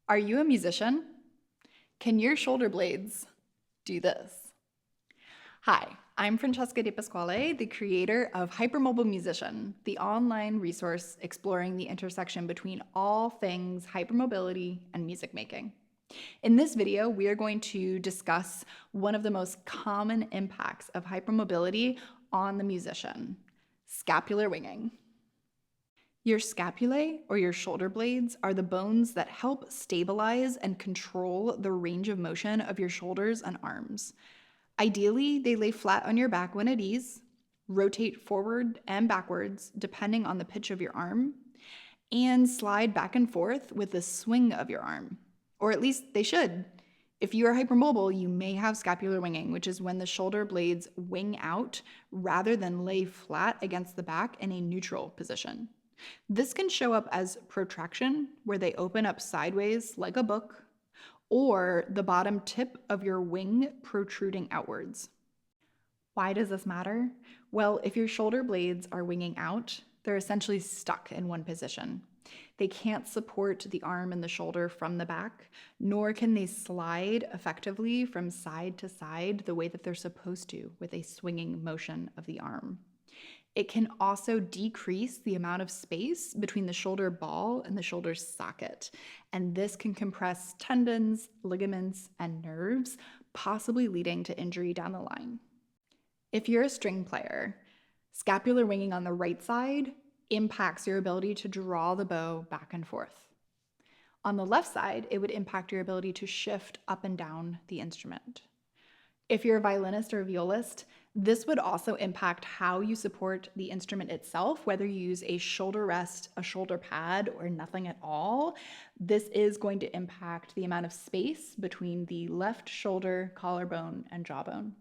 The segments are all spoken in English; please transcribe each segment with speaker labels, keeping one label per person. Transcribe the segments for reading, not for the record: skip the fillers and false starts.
Speaker 1: Are you a musician? Can your shoulder blades do this? Hi, I'm Francesca dePasquale, the creator of Hypermobile Musician, the online resource exploring the intersection between all things hypermobility and music making. In this video, we are going to discuss one of the most common impacts of hypermobility on the musician, scapular winging. Your scapulae, or your shoulder blades, are the bones that help stabilize and control the range of motion of your shoulders and arms. Ideally, they lay flat on your back when at ease, rotate forward and backwards depending on the pitch of your arm, and slide back and forth with the swing of your arm. Or at least they should. If you are hypermobile, you may have scapular winging, which is when the shoulder blades wing out rather than lay flat against the back in a neutral position. This can show up as protraction, where they open up sideways like a book, or the bottom tip of your wing protruding outwards. Why does this matter? Well, if your shoulder blades are winging out, they're essentially stuck in one position. They can't support the arm and the shoulder from the back, nor can they slide effectively from side to side the way that they're supposed to with a swinging motion of the arm. It can also decrease the amount of space between the shoulder ball and the shoulder socket, and this can compress tendons, ligaments, and nerves, possibly leading to injury down the line. If you're a string player, scapular winging on the right side impacts your ability to draw the bow back and forth. On the left side, it would impact your ability to shift up and down the instrument. If you're a violinist or a violist, this would also impact how you support the instrument itself, whether you use a shoulder rest, a shoulder pad, or nothing at all. This is going to impact the amount of space between the left shoulder, collarbone, and jawbone.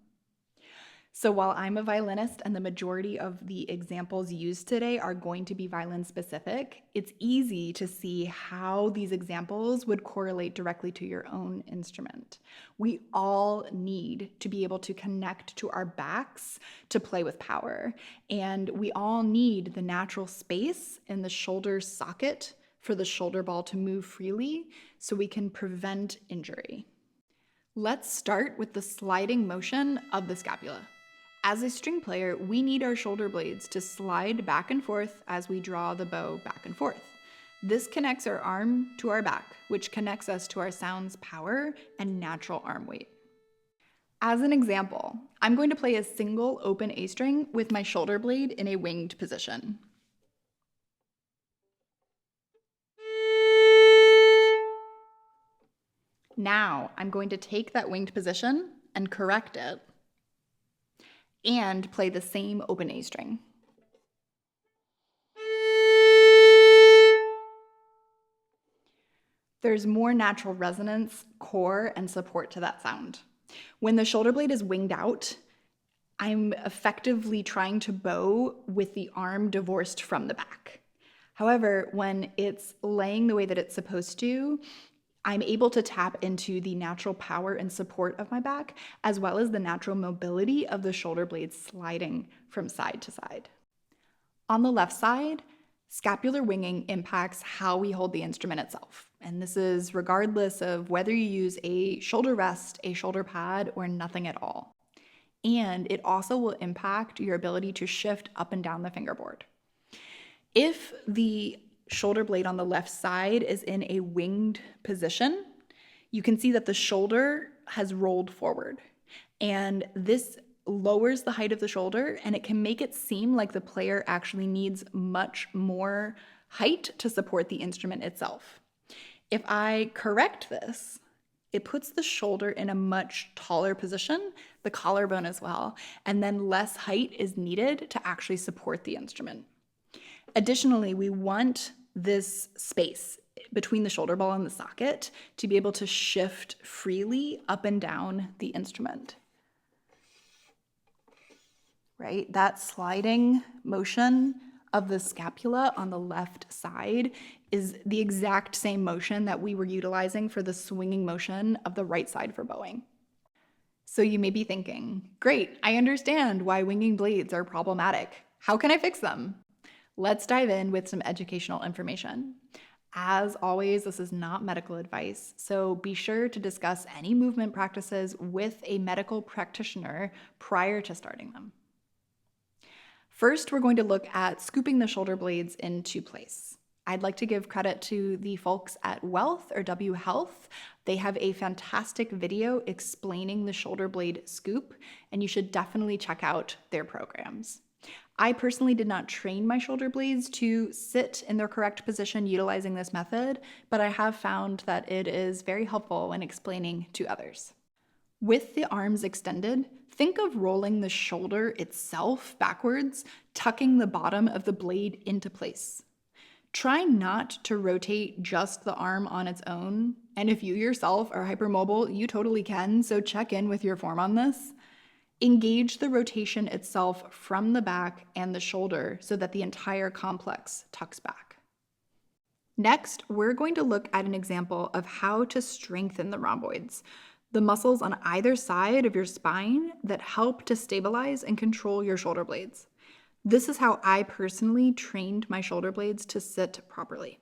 Speaker 1: So while I'm a violinist and the majority of the examples used today are going to be violin specific, it's easy to see how these examples would correlate directly to your own instrument. We all need to be able to connect to our backs to play with power, and we all need the natural space in the shoulder socket for the shoulder ball to move freely so we can prevent injury. Let's start with the sliding motion of the scapula. As a string player, we need our shoulder blades to slide back and forth as we draw the bow back and forth. This connects our arm to our back, which connects us to our sound's power and natural arm weight. As an example, I'm going to play a single open A string with my shoulder blade in a winged position. Now, I'm going to take that winged position and correct it and play the same open A string. There's more natural resonance, core, and support to that sound. When the shoulder blade is winged out, I'm effectively trying to bow with the arm divorced from the back. However, when it's laying the way that it's supposed to, I'm able to tap into the natural power and support of my back, as well as the natural mobility of the shoulder blades sliding from side to side. On the left side, scapular winging impacts how we hold the instrument itself. And this is regardless of whether you use a shoulder rest, a shoulder pad, or nothing at all. And it also will impact your ability to shift up and down the fingerboard. If the shoulder blade on the left side is in a winged position, you can see that the shoulder has rolled forward, and this lowers the height of the shoulder, and it can make it seem like the player actually needs much more height to support the instrument itself. If I correct this, it puts the shoulder in a much taller position, the collarbone as well, and then less height is needed to actually support the instrument. Additionally, we want this space between the shoulder ball and the socket to be able to shift freely up and down the instrument. Right? That sliding motion of the scapula on the left side is the exact same motion that we were utilizing for the swinging motion of the right side for bowing. So you may be thinking, great, I understand why winging blades are problematic. How can I fix them? Let's dive in with some educational information. As always, this is not medical advice, so be sure to discuss any movement practices with a medical practitioner prior to starting them. First, we're going to look at scooping the shoulder blades into place. I'd like to give credit to the folks at Wealth or W Health. They have a fantastic video explaining the shoulder blade scoop, and you should definitely check out their programs. I personally did not train my shoulder blades to sit in their correct position utilizing this method, but I have found that it is very helpful when explaining to others. With the arms extended, think of rolling the shoulder itself backwards, tucking the bottom of the blade into place. Try not to rotate just the arm on its own, and if you yourself are hypermobile, you totally can, so check in with your form on this. Engage the rotation itself from the back and the shoulder so that the entire complex tucks back. Next, we're going to look at an example of how to strengthen the rhomboids, the muscles on either side of your spine that help to stabilize and control your shoulder blades. This is how I personally trained my shoulder blades to sit properly.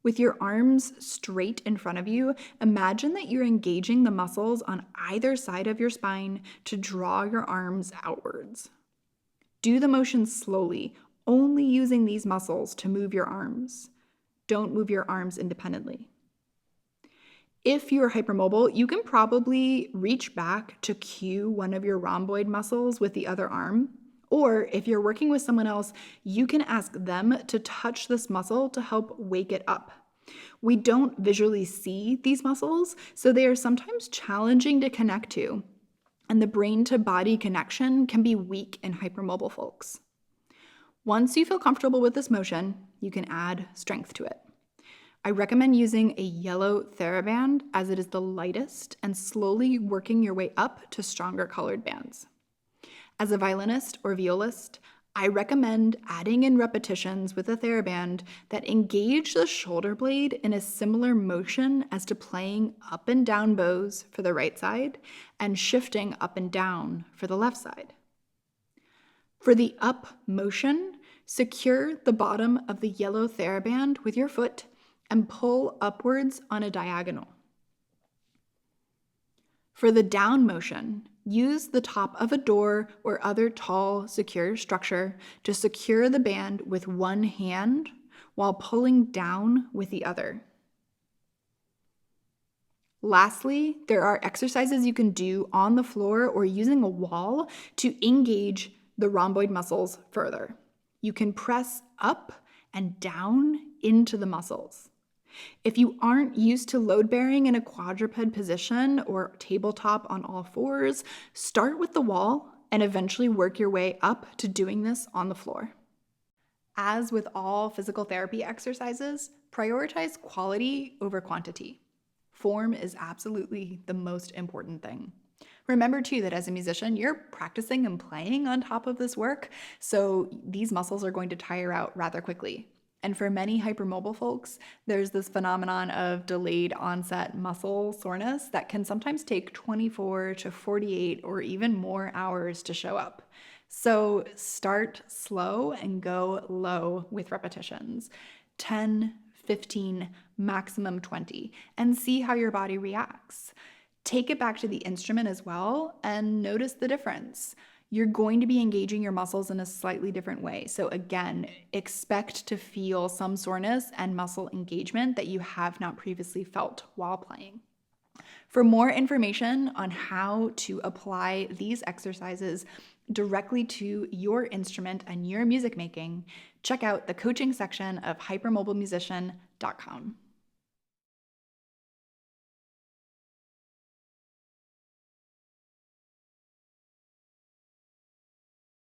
Speaker 1: With your arms straight in front of you, imagine that you're engaging the muscles on either side of your spine to draw your arms outwards. Do the motion slowly, only using these muscles to move your arms. Don't move your arms independently. If you're hypermobile, you can probably reach back to cue one of your rhomboid muscles with the other arm. Or if you're working with someone else, you can ask them to touch this muscle to help wake it up. We don't visually see these muscles, so they are sometimes challenging to connect to, and the brain-to-body connection can be weak in hypermobile folks. Once you feel comfortable with this motion, you can add strength to it. I recommend using a yellow TheraBand as it is the lightest and slowly working your way up to stronger colored bands. As a violinist or violist, I recommend adding in repetitions with a TheraBand that engage the shoulder blade in a similar motion as to playing up and down bows for the right side and shifting up and down for the left side. For the up motion, secure the bottom of the yellow TheraBand with your foot and pull upwards on a diagonal. For the down motion, use the top of a door or other tall, secure structure to secure the band with one hand while pulling down with the other. Lastly, there are exercises you can do on the floor or using a wall to engage the rhomboid muscles further. You can press up and down into the muscles. If you aren't used to load bearing in a quadruped position or tabletop on all fours, start with the wall and eventually work your way up to doing this on the floor. As with all physical therapy exercises, prioritize quality over quantity. Form is absolutely the most important thing. Remember too that as a musician, you're practicing and playing on top of this work, so these muscles are going to tire out rather quickly. And for many hypermobile folks, there's this phenomenon of delayed onset muscle soreness that can sometimes take 24 to 48 or even more hours to show up. So start slow and go low with repetitions, 10, 15, maximum 20, and see how your body reacts. Take it back to the instrument as well and notice the difference. You're going to be engaging your muscles in a slightly different way. So again, expect to feel some soreness and muscle engagement that you have not previously felt while playing. For more information on how to apply these exercises directly to your instrument and your music making, check out the coaching section of hypermobilemusician.com.